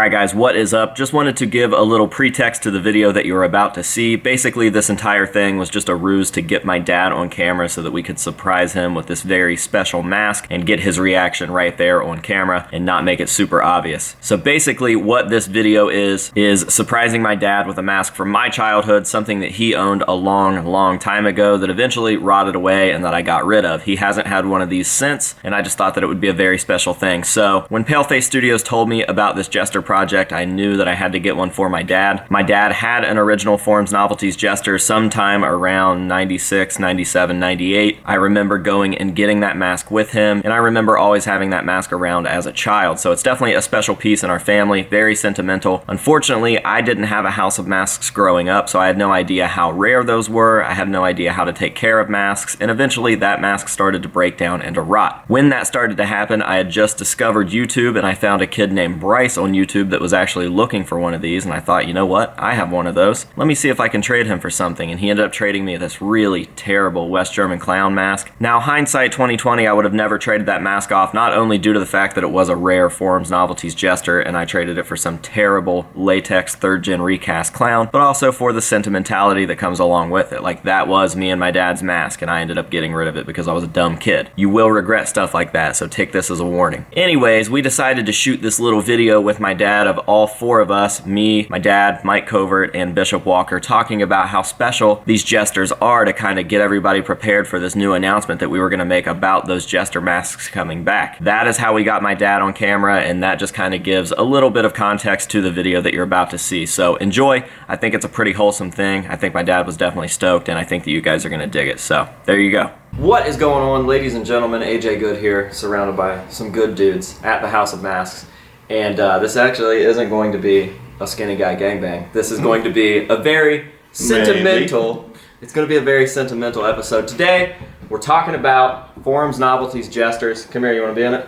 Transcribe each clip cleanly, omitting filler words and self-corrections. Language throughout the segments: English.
Alright guys, what is up? Just wanted to give a little pretext to the video that you're about to see. Basically, this entire thing was just a ruse to get my dad on camera so that we could surprise him with this very special mask and get his reaction right there on camera and not make it super obvious. So basically what this video is surprising my dad with a mask from my childhood, something that he owned a long time ago that eventually rotted away and that I got rid of. He hasn't had one of these since, and I just thought that it would be a very special thing. So when Paleface Studios told me about this Jester project, I knew that I had to get one for my dad. My dad had an original Forms Novelties Jester sometime around 96, 97, 98. I remember going and getting that mask with him, and I remember always having that mask around as a child. So it's definitely a special piece in our family, very sentimental. Unfortunately, I didn't have a house of masks growing up, so I had no idea how rare those were. I had no idea how to take care of masks, and eventually that mask started to break down and to rot. When that started to happen, I had just discovered YouTube, and I found a kid named Bryce on YouTube that was actually looking for one of these, and I thought, you know what, I have one of those. Let me see if I can trade him for something, and he ended up trading me this really terrible West German clown mask. Now, hindsight 2020, I would have never traded that mask off, not only due to the fact that it was a rare Forms Novelties Jester, and I traded it for some terrible latex 3rd gen recast clown, but also for the sentimentality that comes along with it. Like, that was me and my dad's mask, and I ended up getting rid of it because I was a dumb kid. You will regret stuff like that, so take this as a warning. Anyways, we decided to shoot this little video with my dad of all four of us, me, my dad, Mike Covert, and Bishop Walker, talking about how special these Jesters are to kind of get everybody prepared for this new announcement that we were going to make about those Jester masks coming back. That is how we got my dad on camera, and that just kind of gives a little bit of context to the video that you're about to see. So enjoy. I think it's a pretty wholesome thing. I think my dad was definitely stoked, and I think that you guys are going to dig it. So there you go. What is going on, ladies and gentlemen? AJ Good here, surrounded by some good dudes at the House of Masks. And this actually isn't going to be a skinny guy gangbang. This is going to be a very sentimental, it's going to be a very sentimental episode. Today, we're talking about Forms Novelties Jesters. Come here, you want to be in it?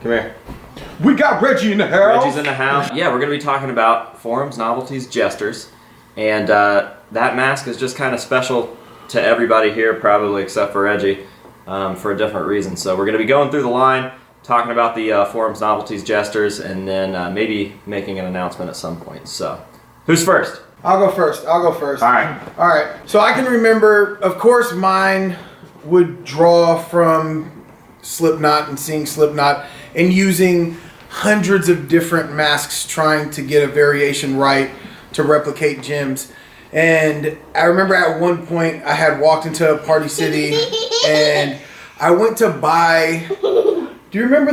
Come here. We got Reggie in the house. Reggie's in the house. Yeah, we're going to be talking about Forms Novelties Jesters. And that mask is just kind of special to everybody here, probably except for Reggie, for a different reason. So we're going to be going through the line, talking about the Forms Novelties Jesters, and then maybe making an announcement at some point. So, who's first? I'll go first. All right. So I can remember, of course, mine would draw from Slipknot and seeing Slipknot and using hundreds of different masks trying to get a variation right to replicate Jim's. And I remember at one point I had walked into a Party City and I went to buy... Do you remember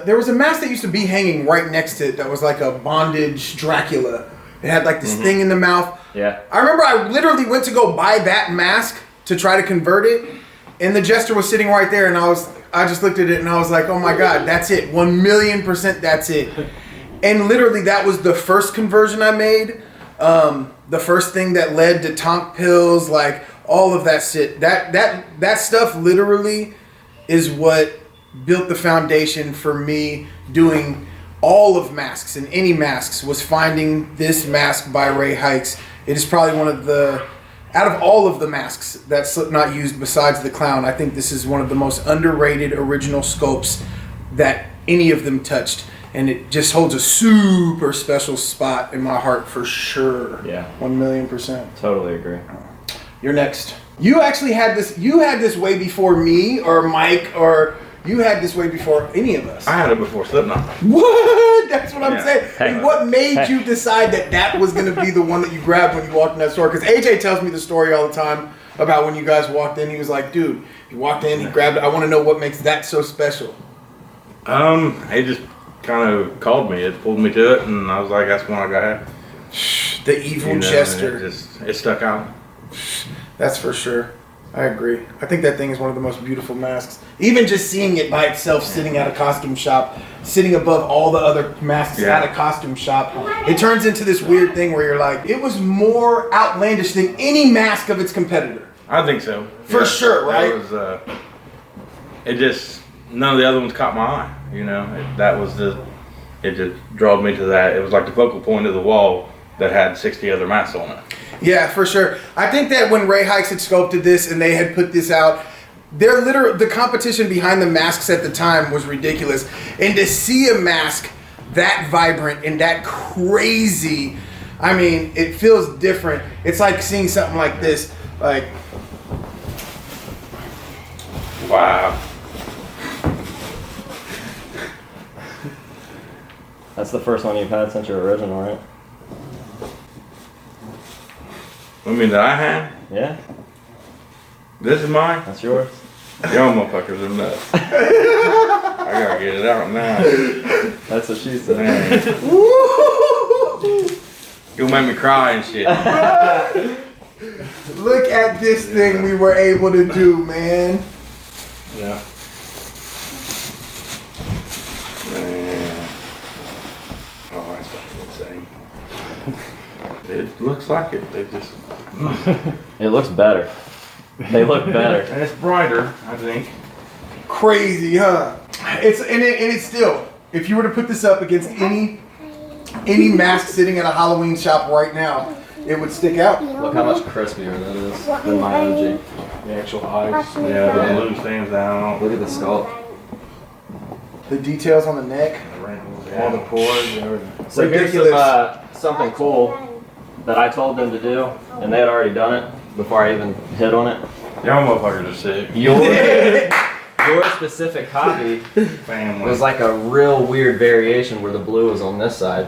there was a mask that used to be hanging right next to it that was like a bondage Dracula. It had like this thing in the mouth. Yeah. I remember I literally went to go buy that mask to try to convert it, and the Jester was sitting right there, and I just looked at it and I was like, oh my God, that's it. 1,000,000% that's it. And literally that was the first conversion I made. The first thing that led to tonk pills, like all of that shit. That stuff literally is what built the foundation for me doing all of masks and any masks, was finding this mask by Ray Hikes. It is probably one of the, out of all of the masks that Slipknot used besides the clown, I think this is one of the most underrated original sculpts that any of them touched. And it just holds a super special spot in my heart for sure. Yeah. 1,000,000%. Totally agree. You're next. You actually had this, way before me or Mike, or you had this way before any of us. I had it before Slipknot. What? That's what I'm saying. Hey. And what made you decide that was going to be the one that you grabbed when you walked in that store? Because AJ tells me the story all the time about when you guys walked in. He was like, dude, you walked in, he grabbed it. I want to know what makes that so special. He just kind of called me. It pulled me to it, and I was like, that's one I got. The evil Jester. It stuck out. That's for sure. I agree. I think that thing is one of the most beautiful masks. Even just seeing it by itself sitting at a costume shop, sitting above all the other masks at a costume shop, it turns into this weird thing where you're like, it was more outlandish than any mask of its competitor. I think so. For sure, right? It was, none of the other ones caught my eye, you know? It just drove me to that. It was like the focal point of the wall that had 60 other masks on it. Yeah, for sure. I think that when Ray Hikes had sculpted this and they had put this out, the competition behind the masks at the time was ridiculous. And to see a mask that vibrant and that crazy. I mean, it feels different. It's like seeing something like this. Like, wow. That's the first one you've had since your original, right? I mean, that I had? Yeah. This is mine? That's yours. Y'all motherfuckers are nuts. I gotta get it out now. That's what she said. Man. You'll make me cry and shit. look at this thing we were able to do, man. Yeah. Man. Oh, that's fucking insane. It looks like it. They just. It looks better. They look better. And it's brighter, I think. Crazy, huh? It's still. If you were to put this up against any mask sitting at a Halloween shop right now, it would stick out. Look how much crispier that is than my OG. The actual eyes. Yeah, the blue stands out. Look at the skull. The details on the neck. The wrinkles, All the yeah. pores, everything. So Ridiculous. here's something cool that I told them to do, and they had already done it before I even hit on it. Y'all motherfuckers are sick. Your specific copy Family. was like a real weird variation where the blue was on this side,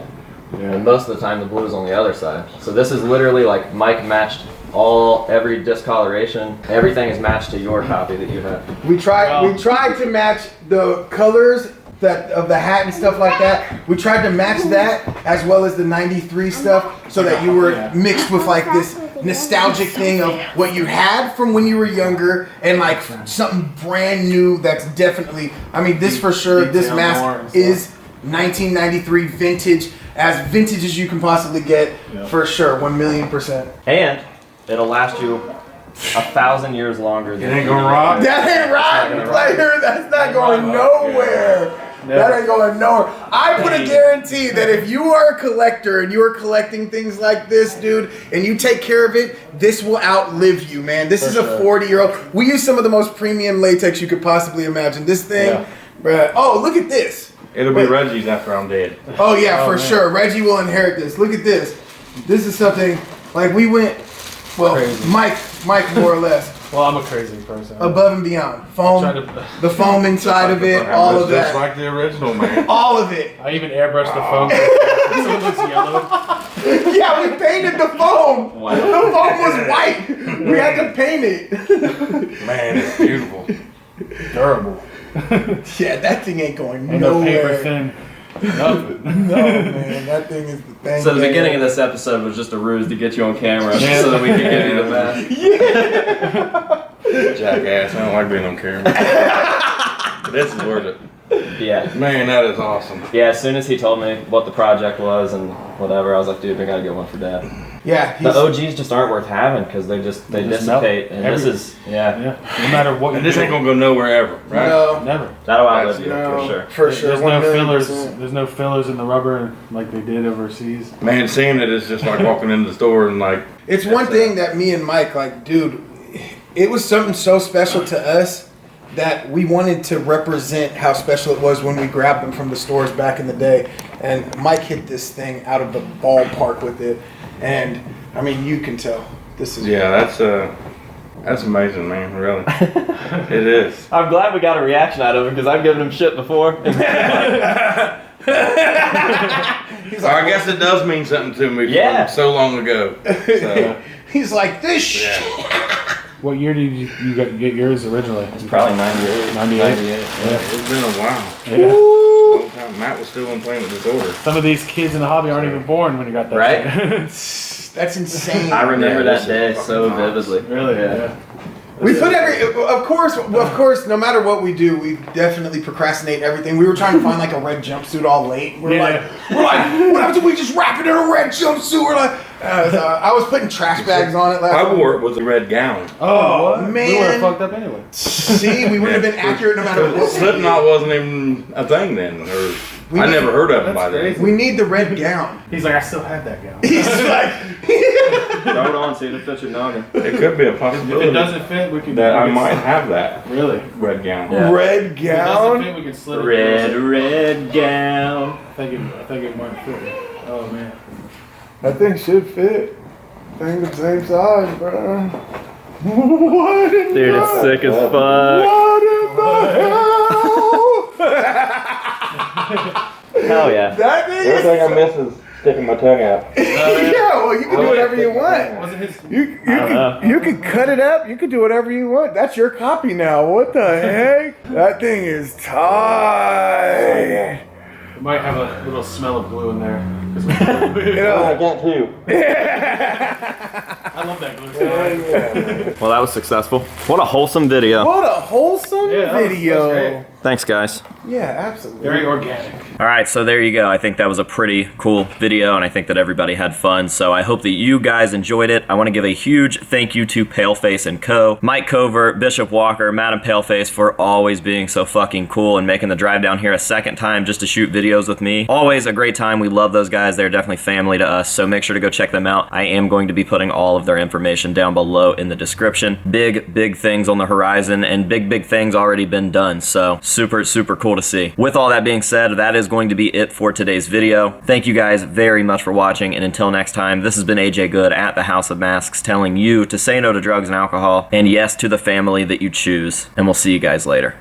and most of the time the blue is on the other side. So this is literally like Mike matched every discoloration. Everything is matched to your copy that you have. We tried to match the colors of the hat and stuff like that. We tried to match that as well as the 93 stuff so that you were mixed with like this nostalgic thing of what you had from when you were younger and like something brand new that's definitely, I mean, this for sure, this mask is 1993 vintage, as vintage as you can possibly get, for sure, 1,000,000%. And it'll last you 1,000 years longer. It ain't gonna rock. That ain't right, player. That's not going nowhere. That ain't going nowhere. I put a guarantee that if you are a collector and you are collecting things like this, dude, and you take care of it, this will outlive you, man. This is a 40-year-old. We use some of the most premium latex you could possibly imagine. This thing, bruh. Oh, look at this. It'll be Reggie's after I'm dead. Oh, yeah, for sure. Reggie will inherit this. Look at this. This is something, like we went, well, Crazy. Mike more or less. Well, I'm a crazy person. Above and beyond. Foam, the foam inside of it, all of Just that. like the original, man. All of it. I even airbrushed the foam so it looks yellow. Yeah, we painted the foam. Wow. The foam was white. We had to paint it. Man, it's beautiful. Durable. Yeah, that thing ain't going Ain't no paper nowhere. thin. Nothing. No, man, that thing is the thing. So the beginning of this episode was just a ruse to get you on camera so that we could give you the mask. Jackass. I don't like being on camera. This is worth it. Yeah. Man, that is awesome. Yeah, as soon as he told me what the project was and whatever, I was like, dude, we gotta get one for Dad. Yeah, The OGs just aren't worth having because they just dissipate. And melt. this is, Yeah. No matter what you And this do. ain't gonna go nowhere ever, right? no, Never. that'll outlive you no, for sure. for sure. There's no 1,000,000%. fillers. There's no fillers in the rubber like they did overseas. Man, seeing it is just like walking into the store and like. It's one thing that me and Mike, like, dude, it was something so special to us that we wanted to represent how special it was when we grabbed them from the stores back in the day. And Mike hit this thing out of the ballpark with it. And, I mean, you can tell. This is... Yeah, that's amazing, man. Really, it is. I'm glad we got a reaction out of him because I've given him shit before. He's I guess it does mean something to me Yeah. from so long ago. So, He's like, this shit. What year did you get yours originally? It's probably 98. 98. it's been a while. Yeah. Long time. Matt was still in playing with disorder. Some of these kids in the hobby aren't even born when you got that. Right? shit. That's insane. I remember Yeah, that day this is so fucking vividly. Really? Yeah. We put of course, no matter what we do, we definitely procrastinate everything. We were trying to find like a red jumpsuit all late. We're like, what happens if we just wrap it in a red jumpsuit? We're like, I was putting trash bags on it last I night. wore it with a red gown. Oh, what? man. We would have fucked up anyway. See, we wouldn't have been accurate no matter what. Slipknot wasn't even a thing then, or I never heard of them by then. crazy. We need the red gown. He's like, I still have that gown. He's like, Throw it on, see if it fits your noggin. It could be a If possibility it doesn't fit, we can. that I we can might slit- have that Really? red gown. Yeah. red If it doesn't gown. fit, we can slit it. Red gown. I think it might fit. Oh man. That thing should fit. Thing the same size, bro. What in Dude, it's the, sick as fuck. what in the hell? Hell yeah. That thing The only thing I is. miss is sticking my tongue out. Yeah, well, you can do whatever you want. Was it his? You can cut it up. You can do whatever you want. That's your copy now. What the heck? That thing is tight. It might have a little smell of glue in there. You Oh, I know, got two. I love that glue. Well, that was successful. What a wholesome video. what a wholesome Yeah, that was video. great. Thanks, guys. Yeah, absolutely. Very organic. All right, so there you go. I think that was a pretty cool video, and I think that everybody had fun. So I hope that you guys enjoyed it. I want to give a huge thank you to Paleface & Co., Mike Covert, Bishop Walker, Madam Paleface for always being so fucking cool and making the drive down here a second time just to shoot videos with me. Always a great time. We love those guys. They're definitely family to us, so make sure to go check them out. I am going to be putting all of their information down below in the description. Big things on the horizon, and big things already been done, so super cool to see. With all that being said, that is going to be it for today's video. Thank you guys very much for watching, and until next time, this has been AJ Good at the House of Masks telling you to say no to drugs and alcohol, and yes to the family that you choose, and we'll see you guys later.